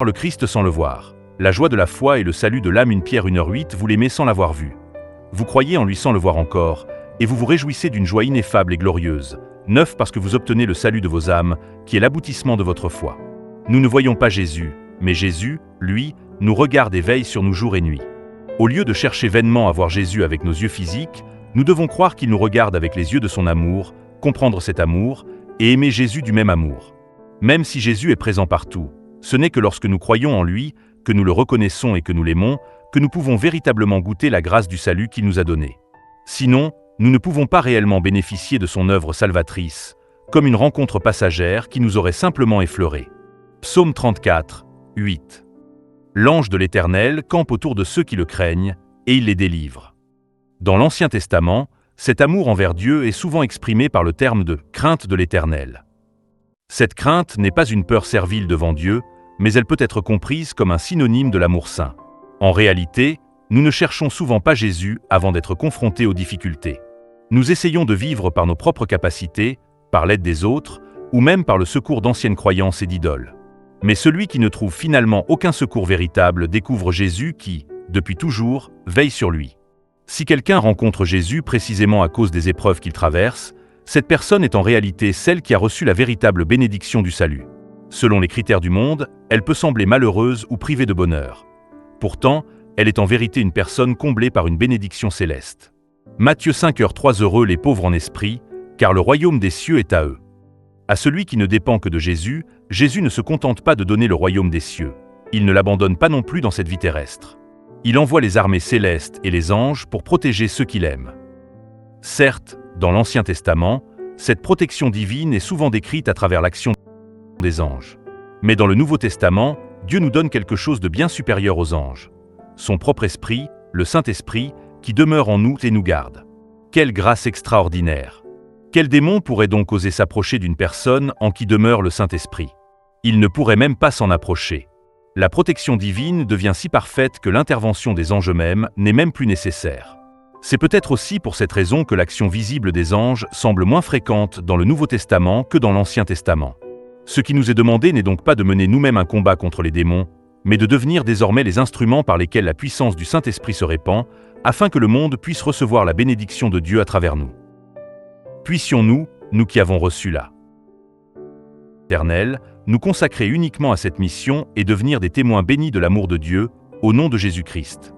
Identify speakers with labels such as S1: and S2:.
S1: le Christ sans le voir. La joie de la foi et le salut de l'âme. 1 Pierre 1h08. Vous l'aimez sans l'avoir vu. Vous croyez en lui sans le voir encore, et vous vous réjouissez d'une joie ineffable et glorieuse. 9. Parce que vous obtenez le salut de vos âmes, qui est l'aboutissement de votre foi. Nous ne voyons pas Jésus, mais Jésus, lui, nous regarde et veille sur nous jour et nuit. Au lieu de chercher vainement à voir Jésus avec nos yeux physiques, nous devons croire qu'il nous regarde avec les yeux de son amour, comprendre cet amour, et aimer Jésus du même amour. Même si Jésus est présent partout, ce n'est que lorsque nous croyons en lui, que nous le reconnaissons et que nous l'aimons, que nous pouvons véritablement goûter la grâce du salut qu'il nous a donné. Sinon, nous ne pouvons pas réellement bénéficier de son œuvre salvatrice, comme une rencontre passagère qui nous aurait simplement effleurés. Psaume 34, 8. L'ange de l'Éternel campe autour de ceux qui le craignent, et il les délivre. Dans l'Ancien Testament, cet amour envers Dieu est souvent exprimé par le terme de « crainte de l'Éternel ». Cette crainte n'est pas une peur servile devant Dieu, mais elle peut être comprise comme un synonyme de l'amour saint. En réalité, nous ne cherchons souvent pas Jésus avant d'être confrontés aux difficultés. Nous essayons de vivre par nos propres capacités, par l'aide des autres, ou même par le secours d'anciennes croyances et d'idoles. Mais celui qui ne trouve finalement aucun secours véritable découvre Jésus qui, depuis toujours, veille sur lui. Si quelqu'un rencontre Jésus précisément à cause des épreuves qu'il traverse, cette personne est en réalité celle qui a reçu la véritable bénédiction du salut. Selon les critères du monde, elle peut sembler malheureuse ou privée de bonheur. Pourtant, elle est en vérité une personne comblée par une bénédiction céleste. Matthieu 5h3. Heureux les pauvres en esprit, car le royaume des cieux est à eux. À celui qui ne dépend que de Jésus, Jésus ne se contente pas de donner le royaume des cieux. Il ne l'abandonne pas non plus dans cette vie terrestre. Il envoie les armées célestes et les anges pour protéger ceux qu'il aime. Certes, dans l'Ancien Testament, cette protection divine est souvent décrite à travers l'action des anges. Mais dans le Nouveau Testament, Dieu nous donne quelque chose de bien supérieur aux anges. Son propre esprit, le Saint-Esprit, qui demeure en nous et nous garde. Quelle grâce extraordinaire! Quel démon pourrait donc oser s'approcher d'une personne en qui demeure le Saint-Esprit? Il ne pourrait même pas s'en approcher. La protection divine devient si parfaite que l'intervention des anges eux-mêmes n'est même plus nécessaire. C'est peut-être aussi pour cette raison que l'action visible des anges semble moins fréquente dans le Nouveau Testament que dans l'Ancien Testament. Ce qui nous est demandé n'est donc pas de mener nous-mêmes un combat contre les démons, mais de devenir désormais les instruments par lesquels la puissance du Saint-Esprit se répand, afin que le monde puisse recevoir la bénédiction de Dieu à travers nous. Puissions-nous, nous qui avons reçu la Éternel, nous consacrer uniquement à cette mission et devenir des témoins bénis de l'amour de Dieu, au nom de Jésus-Christ.